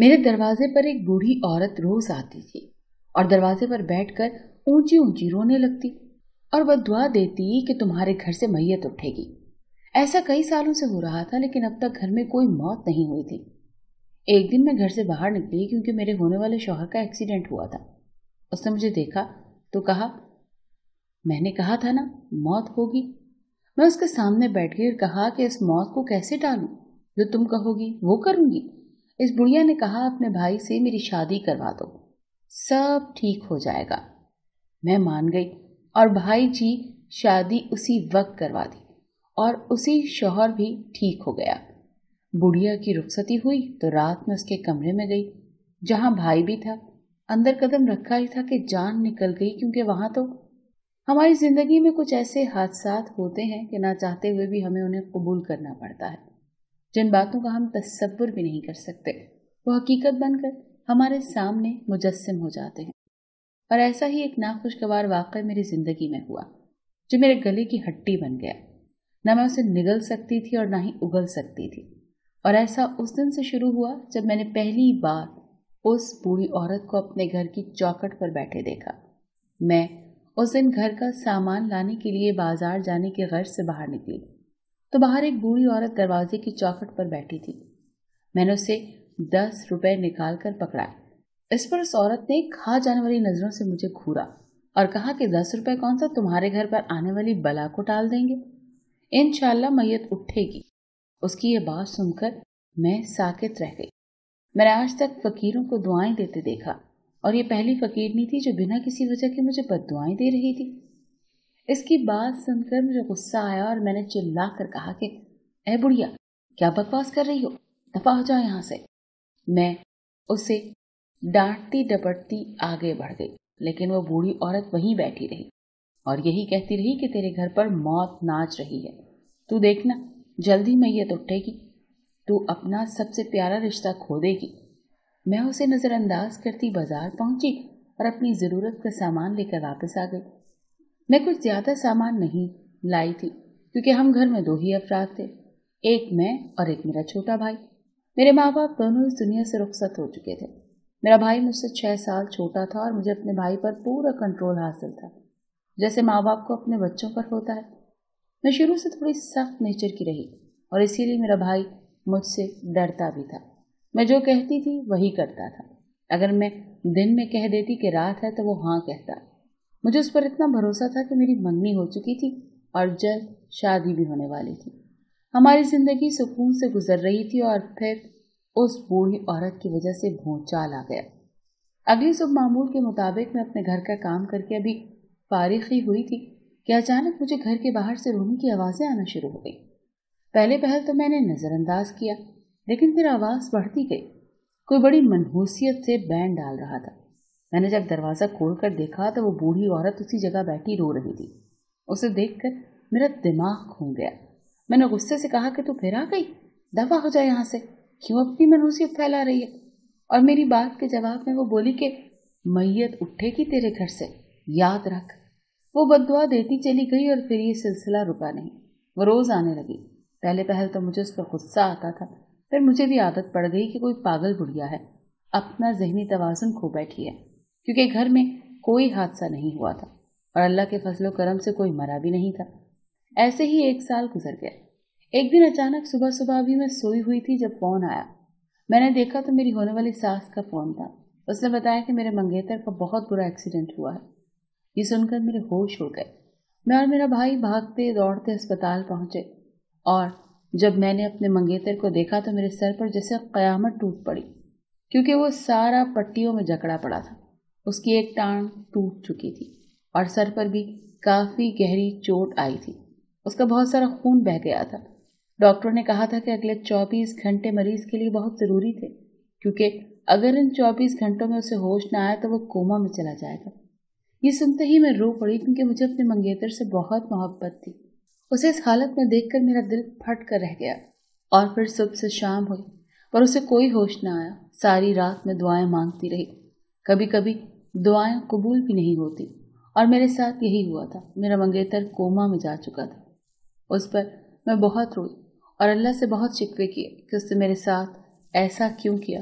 میرے دروازے پر ایک بوڑھی عورت روز آتی تھی اور دروازے پر بیٹھ کر اونچی اونچی رونے لگتی اور بددعا دیتی کہ تمہارے گھر سے میت اٹھے گی۔ ایسا کئی سالوں سے ہو رہا تھا، لیکن اب تک گھر میں کوئی موت نہیں ہوئی تھی۔ ایک دن میں گھر سے باہر نکلی کیونکہ میرے ہونے والے شوہر کا ایکسیڈنٹ ہوا تھا۔ اس نے مجھے دیکھا تو کہا، میں نے کہا تھا نا موت ہوگی۔ میں اس کے سامنے بیٹھ گئی اور کہا کہ اس موت کو کیسے ٹالوں؟ جو تم کہو گی وہ کروں گی۔ اس بڑھیا نے کہا، اپنے بھائی سے میری شادی کروا دو، سب ٹھیک ہو جائے گا۔ میں مان گئی اور بھائی جی شادی اسی وقت کروا دی اور اسی شوہر بھی ٹھیک ہو گیا۔ بڑھیا کی رخصتی ہوئی تو رات میں اس کے کمرے میں گئی جہاں بھائی بھی تھا۔ اندر قدم رکھا ہی تھا کہ جان نکل گئی، کیونکہ وہاں تو ہماری زندگی میں کچھ ایسے حادثات ہوتے ہیں کہ نہ چاہتے ہوئے بھی ہمیں انہیں قبول کرنا پڑتا ہے۔ جن باتوں کا ہم تصور بھی نہیں کر سکتے وہ حقیقت بن کر ہمارے سامنے مجسم ہو جاتے ہیں۔ اور ایسا ہی ایک ناخوشگوار واقعہ میری زندگی میں ہوا جو میرے گلے کی ہڈی بن گیا۔ نہ میں اسے نگل سکتی تھی اور نہ ہی اگل سکتی تھی۔ اور ایسا اس دن سے شروع ہوا جب میں نے پہلی بار اس بوڑھی عورت کو اپنے گھر کی چوکھٹ پر بیٹھے دیکھا۔ میں اس دن گھر کا سامان لانے کے لیے بازار جانے کی غرض سے باہر نکلی تو باہر ایک بوڑھی عورت دروازے کی چوکھٹ پر بیٹھی تھی۔ میں نے اسے 10 روپے نکال کر پکڑائے۔ اس پر اس عورت نے کھا جانے والی نظروں سے مجھے گھورا اور کہا کہ 10 روپے کون سا تمہارے گھر پر آنے والی بلا کو ٹال دیں گے؟ انشاءاللہ میت اٹھے گی۔ اس کی یہ بات سن کر میں ساکت رہ گئی۔ میں نے آج تک فقیروں کو دعائیں دیتے دیکھا اور یہ پہلی فقیرنی تھی جو بنا کسی وجہ کے مجھے بد دعائیں دے رہی تھی۔ اس کی بات سن کر مجھے غصہ آیا اور میں نے چلا کر کہا کہ اے بڑھیا، کیا بکواس کر رہی ہو؟ دفع ہو جاؤ یہاں سے۔ میں اسے ڈانٹتی ڈپٹتی آگے بڑھ گئی، لیکن وہ بوڑھی عورت وہیں بیٹھی رہی اور یہی کہتی رہی کہ تیرے گھر پر موت ناچ رہی ہے، تو دیکھنا جلدی میت اٹھے گی، تو اپنا سب سے پیارا رشتہ کھو دے گی۔ میں اسے نظر انداز کرتی بازار پہنچی اور اپنی ضرورت کا سامان لے کر واپس آ گئی۔ میں کچھ زیادہ سامان نہیں لائی تھی کیونکہ ہم گھر میں 2 ہی افراد تھے، ایک میں اور ایک میرا چھوٹا بھائی۔ میرے ماں باپ دونوں اس دنیا سے رخصت ہو چکے تھے۔ میرا بھائی مجھ سے 6 سال چھوٹا تھا اور مجھے اپنے بھائی پر پورا کنٹرول حاصل تھا، جیسے ماں باپ کو اپنے بچوں پر ہوتا ہے۔ میں شروع سے تھوڑی سخت نیچر کی رہی اور اسی لیے میرا بھائی مجھ سے ڈرتا بھی تھا۔ میں جو کہتی تھی وہی کرتا تھا۔ اگر میں دن میں کہہ دیتی کہ رات ہے تو وہ ہاں کہتا۔ مجھے اس پر اتنا بھروسہ تھا کہ میری منگنی ہو چکی تھی اور جلد شادی بھی ہونے والی تھی۔ ہماری زندگی سکون سے گزر رہی تھی اور پھر اس بوڑھی عورت کی وجہ سے بھونچال آ گیا۔ اگلی صبح معمول کے مطابق میں اپنے گھر کا کام کر کے ابھی فارغ ہی ہوئی تھی کہ اچانک مجھے گھر کے باہر سے رونے کی آوازیں آنا شروع ہو گئی۔ پہلے پہل تو میں نے نظر انداز کیا، لیکن پھر آواز بڑھتی گئی۔ کوئی بڑی منحوسیت سے بین ڈال رہا تھا۔ میں نے جب دروازہ کھول کر دیکھا تو وہ بوڑھی عورت اسی جگہ بیٹھی رو رہی تھی۔ اسے دیکھ کر میرا دماغ گھوم گیا۔ میں نے غصے سے کہا کہ تو پھر آ گئی، دفع ہو جائے یہاں سے، کیوں اپنی منحوسیت پھیلا رہی ہے؟ اور میری بات کے جواب میں وہ بولی کہ میت اٹھے گی تیرے گھر سے، یاد رکھ۔ وہ بددعا دیتی چلی گئی اور پھر یہ سلسلہ رکا نہیں۔ وہ روز آنے لگی۔ پہلے پہل تو مجھے اس پر غصہ آتا تھا، پھر مجھے بھی عادت پڑ گئی کہ کوئی پاگل بڑھیا ہے، اپنا ذہنی توازن کھو بیٹھی ہے، کیونکہ گھر میں کوئی حادثہ نہیں ہوا تھا اور اللہ کے فضل و کرم سے کوئی مرا بھی نہیں تھا۔ ایسے ہی 1 سال گزر گیا۔ ایک دن اچانک صبح صبح بھی میں سوئی ہوئی تھی جب فون آیا۔ میں نے دیکھا تو میری ہونے والی ساس کا فون تھا۔ اس نے بتایا کہ میرے منگیتر کا بہت برا ایکسیڈنٹ ہوا ہے۔ یہ سن کر میرے ہوش اڑ گئے۔ میں اور میرا بھائی بھاگتے دوڑتے اسپتال پہنچے اور جب میں نے اپنے منگیتر کو دیکھا تو میرے سر پر جیسے قیامت ٹوٹ پڑی، کیونکہ وہ سارا پٹیوں میں جکڑا پڑا تھا۔ اس کی ایک ٹانگ ٹوٹ چکی تھی اور سر پر بھی کافی گہری چوٹ آئی تھی۔ اس کا بہت سارا خون بہہ گیا تھا۔ ڈاکٹروں نے کہا تھا کہ اگلے 24 گھنٹے مریض کے لیے بہت ضروری تھے، کیونکہ اگر ان 24 گھنٹوں میں اسے ہوش نہ آیا تو وہ کوما میں چلا جائے گا۔ یہ سنتے ہی میں رو پڑی، کیونکہ مجھے اپنے منگیتر سے بہت محبت تھی۔ اسے اس حالت میں دیکھ کر میرا دل پھٹ کر رہ گیا اور پھر صبح سے شام ہوئی پر اسے کوئی ہوش نہ آیا۔ ساری رات میں دعائیں مانگتی رہی، کبھی کبھی دعائیں قبول بھی نہیں ہوتی، اور میرے ساتھ یہی ہوا تھا۔ میرا منگیتر کوما میں جا چکا تھا۔ اس پر میں بہت روئی اور اللہ سے بہت شکوے کیے کہ اس نے میرے ساتھ ایسا کیوں کیا۔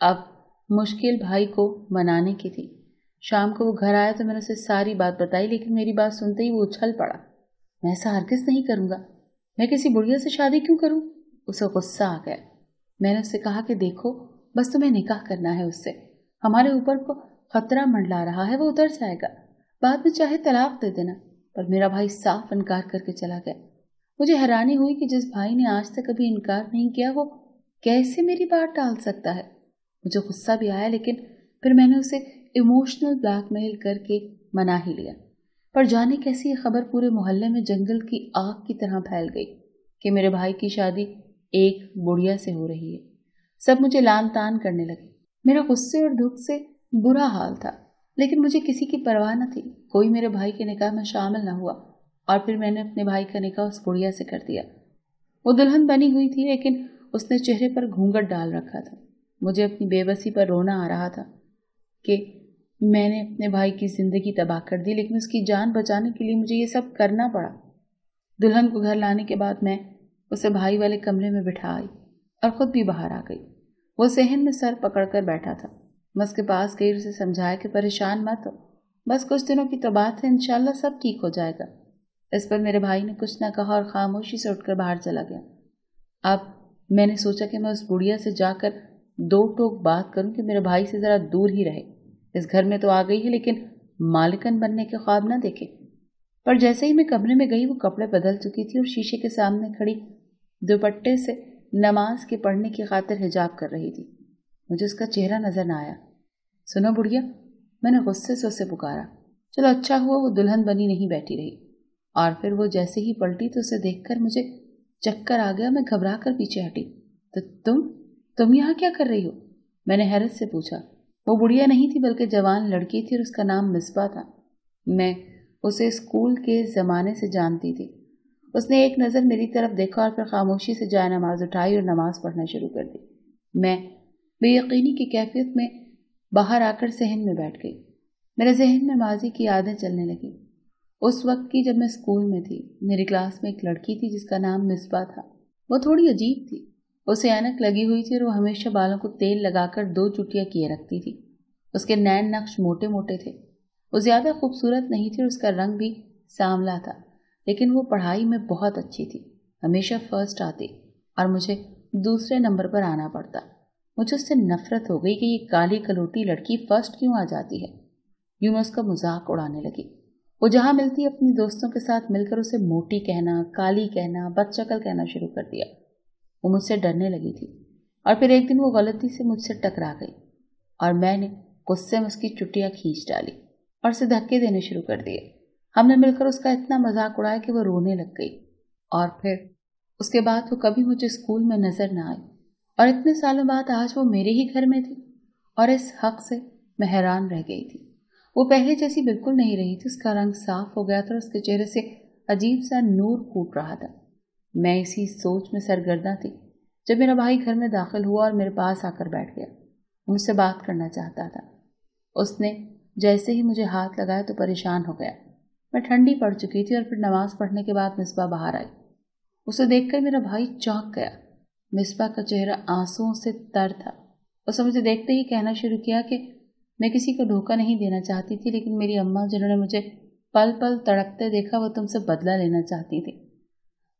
اب مشکل بھائی کو منانے کی تھی۔ شام کو وہ گھر آیا تو میں نے اسے ساری بات بتائی، لیکن میری بات سنتے ہی وہ اچھل پڑا۔ میں ایسا ہرگز نہیں کروں گا، میں کسی بڑھیا سے شادی کیوں کروں؟ اسے غصہ آ گیا۔ میں نے اس سے کہا کہ دیکھو، بس تمہیں نکاح کرنا ہے اس سے، ہمارے اوپر کو خطرہ منڈلا رہا ہے، وہ اتر جائے گا، بعد میں چاہے طلاق دے دینا۔ پر میرا بھائی صاف انکار کر کے چلا گیا۔ مجھے حیرانی ہوئی کہ جس بھائی نے آج تک کبھی انکار نہیں کیا وہ کیسے میری بات ٹال سکتا ہے۔ مجھے غصہ بھی آیا، لیکن پھر میں نے اسے ایموشنل بلیک میل کر کے منا ہی لیا۔ پر جانے کیسی یہ خبر پورے محلے میں جنگل کی آگ کی طرح پھیل گئی کہ میرے بھائی کی شادی ایک بڑھیا سے ہو رہی ہے۔ سب مجھے لان تان کرنے لگے۔ میرا غصے اور دکھ سے برا حال تھا، لیکن مجھے کسی کی پرواہ نہ تھی۔ کوئی میرے بھائی کے نکاح میں شامل نہ ہوا، اور پھر میں نے اپنے بھائی کا نکاح اس بڑھیا سے کر دیا۔ وہ دلہن بنی ہوئی تھی، لیکن اس نے چہرے پر گھونگھٹ ڈال رکھا تھا۔ مجھے اپنی بے بسی پر رونا آ رہا تھا کہ میں نے اپنے بھائی کی زندگی تباہ کر دی، لیکن اس کی جان بچانے کے لیے مجھے یہ سب کرنا پڑا۔ دلہن کو گھر لانے کے بعد میں اسے بھائی والے کمرے میں بٹھا آئی اور خود بھی باہر آ گئی۔ وہ صحن میں سر پکڑ کر بیٹھا تھا۔ میں اس کے پاس گئی اور اسے سمجھایا کہ پریشان مت ہو، بس کچھ دنوں کی تو بات ہے، انشاءاللہ سب ٹھیک ہو جائے گا۔ اس پر میرے بھائی نے کچھ نہ کہا اور خاموشی سے اٹھ کر باہر چلا گیا۔ اب میں نے سوچا کہ میں اس بڑھیا سے جا کر دو ٹوک بات کروں کہ میرے بھائی سے ذرا دور ہی رہے۔ اس گھر میں تو آ گئی ہے، لیکن مالکن بننے کے خواب نہ دیکھے۔ پر جیسے ہی میں کمرے میں گئی وہ کپڑے بدل چکی تھی اور شیشے کے سامنے کھڑی دوپٹے سے نماز کے پڑھنے کی خاطر حجاب کر رہی تھی۔ مجھے اس کا چہرہ نظر نہ آیا۔ سنو بڑھیا، میں نے غصے سے اسے پکارا۔ چلو اچھا ہوا وہ دلہن بنی نہیں بیٹھی رہی۔ اور پھر وہ جیسے ہی پلٹی تو اسے دیکھ کر مجھے چکر آ گیا۔ میں گھبرا کر پیچھے ہٹی۔ تو تم یہاں کیا کر رہی ہو؟ میں نے حیرت سے پوچھا۔ وہ بڑھیا نہیں تھی بلکہ جوان لڑکی تھی اور اس کا نام مصباح تھا۔ میں اسے اسکول کے زمانے سے جانتی تھی۔ اس نے ایک نظر میری طرف دیکھا اور پھر خاموشی سے جائے نماز اٹھائی اور نماز پڑھنا شروع کر دی۔ میں بے یقینی کی کیفیت میں باہر آ کر صحن میں بیٹھ گئی۔ میرے ذہن میں ماضی کی یادیں چلنے لگی، اس وقت کی جب میں اسکول میں تھی۔ میری کلاس میں ایک لڑکی تھی جس کا نام مصباح تھا۔ وہ تھوڑی عجیب تھی، اسے اینک لگی ہوئی تھی اور وہ ہمیشہ بالوں کو تیل لگا کر 2 چٹیاں کیے رکھتی تھی۔ اس کے نین نقش موٹے موٹے تھے۔ وہ زیادہ خوبصورت نہیں تھی اور اس کا رنگ بھی سانولا تھا، لیکن وہ پڑھائی میں بہت اچھی تھی، ہمیشہ فرسٹ آتی اور مجھے دوسرے نمبر پر آنا پڑتا۔ مجھے اس سے نفرت ہو گئی کہ یہ کالی کلوٹی لڑکی فرسٹ کیوں آ جاتی ہے۔ یوں میں اس کا مذاق اڑانے لگی۔ وہ جہاں ملتی اپنی دوستوں کے ساتھ مل کر اسے موٹی کہنا، کالی کہنا، بد شکل کہنا شروع کر دیا۔ وہ مجھ سے ڈرنے لگی تھی اور پھر ایک دن وہ غلطی سے مجھ سے ٹکرا گئی اور میں نے غصے میں اس کی چٹیاں کھینچ ڈالی اور اسے دھکے دینے شروع کر دیے۔ ہم نے مل کر اس کا اتنا مذاق اڑایا کہ وہ رونے لگ گئی، اور پھر اس کے بعد وہ کبھی مجھے اسکول میں نظر نہ آئی، اور اتنے سالوں بعد آج وہ میرے ہی گھر میں تھی، اور اس حق سے میں حیران رہ گئی تھی۔ وہ پہلے جیسی بالکل نہیں رہی تھی، اس کا رنگ صاف ہو گیا تھا اور اس کے چہرے سے عجیب سا نور پھوٹ رہا تھا۔ میں اسی سوچ میں سرگرداں تھی جب میرا بھائی گھر میں داخل ہوا اور میرے پاس آ کر بیٹھ گیا۔ مجھ سے بات کرنا چاہتا تھا۔ اس نے جیسے ہی مجھے ہاتھ لگایا تو پریشان ہو گیا۔ میں ٹھنڈی پڑ چکی تھی اور پھر نماز پڑھنے کے بعد مصباح باہر آئی۔ اسے دیکھ کر میرا بھائی چونک گیا۔ مصباح کا چہرہ آنسوؤں سے تر تھا۔ اس نے مجھے دیکھتے ہی کہنا شروع کیا کہ میں کسی کو دھوکہ نہیں دینا چاہتی تھی، لیکن میری اماں جنہوں نے مجھے پل پل تڑپتے دیکھا وہ تم سے بدلہ لینا چاہتی تھی۔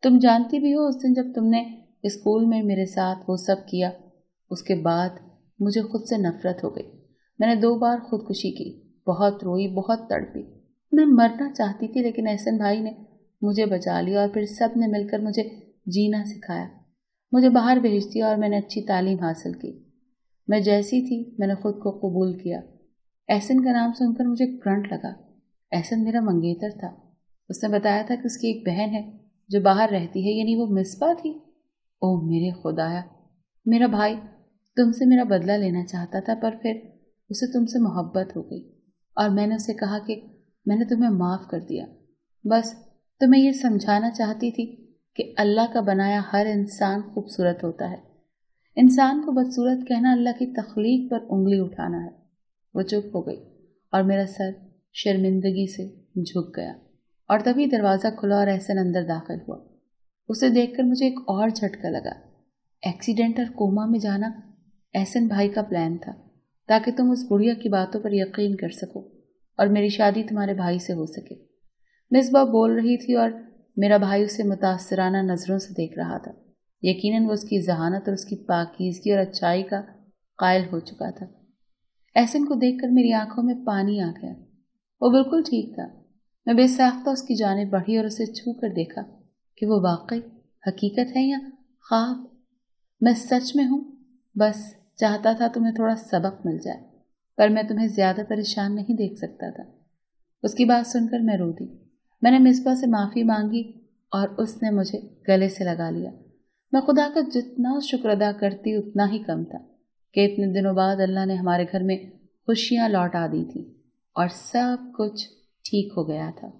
تم جانتی بھی ہو اس دن جب تم نے اسکول میں میرے ساتھ وہ سب کیا، اس کے بعد مجھے خود سے نفرت ہو گئی۔ میں نے 2 بار خودکشی کی، بہت روئی، بہت تڑپی۔ میں مرنا چاہتی تھی، لیکن احسن بھائی نے مجھے بچا لیا اور پھر سب نے مل کر مجھے جینا سکھایا۔ مجھے باہر بھیج دیا اور میں نے اچھی تعلیم حاصل کی۔ میں جیسی تھی میں نے خود کو قبول کیا۔ احسن کا نام سن کر مجھے کرنٹ لگا۔ احسن میرا منگیتر تھا۔ اس نے بتایا تھا کہ اس کی ایک بہن ہے جو باہر رہتی ہے، یعنی وہ مصباح تھی۔ او میرے خدایا، میرا بھائی تم سے میرا بدلہ لینا چاہتا تھا، پر پھر اسے تم سے محبت ہو گئی اور میں نے اسے کہا کہ میں نے تمہیں معاف کر دیا۔ بس تمہیں یہ سمجھانا چاہتی تھی کہ اللہ کا بنایا ہر انسان خوبصورت ہوتا ہے۔ انسان کو بدصورت کہنا اللہ کی تخلیق پر انگلی اٹھانا ہے۔ وہ چپ ہو گئی اور میرا سر شرمندگی سے جھک گیا، اور تبھی دروازہ کھلا اور احسن اندر داخل ہوا۔ اسے دیکھ کر مجھے ایک اور جھٹکا لگا۔ ایکسیڈنٹ اور کوما میں جانا احسن بھائی کا پلان تھا تاکہ تم اس بڑھیا کی باتوں پر یقین کر سکو اور میری شادی تمہارے بھائی سے ہو سکے۔ مصباح بول رہی تھی اور میرا بھائی اسے متاثرانہ نظروں سے دیکھ رہا تھا۔ یقیناً وہ اس کی ذہانت اور اس کی پاکیزگی اور اچائی کا قائل ہو چکا تھا۔ احسن کو دیکھ کر میری آنکھوں میں پانی آ گیا۔ وہ بالکل ٹھیک تھا۔ میں بے ساختہ اس کی جانب بڑھی اور اسے چھو کر دیکھا کہ وہ واقعی حقیقت ہے یا خواب۔ میں سچ میں ہوں، بس چاہتا تھا تمہیں تھوڑا سبق مل جائے، پر میں تمہیں زیادہ پریشان نہیں دیکھ سکتا تھا۔ اس کی بات سن کر میں رو دی۔ میں نے مصباح سے معافی مانگی اور اس نے مجھے گلے سے لگا لیا۔ میں خدا کا جتنا شکر ادا کرتی اتنا ہی کم تھا کہ اتنے دنوں بعد اللہ نے ہمارے گھر میں خوشیاں لوٹا دی تھی اور سب کچھ ٹھیک ہو گیا تھا۔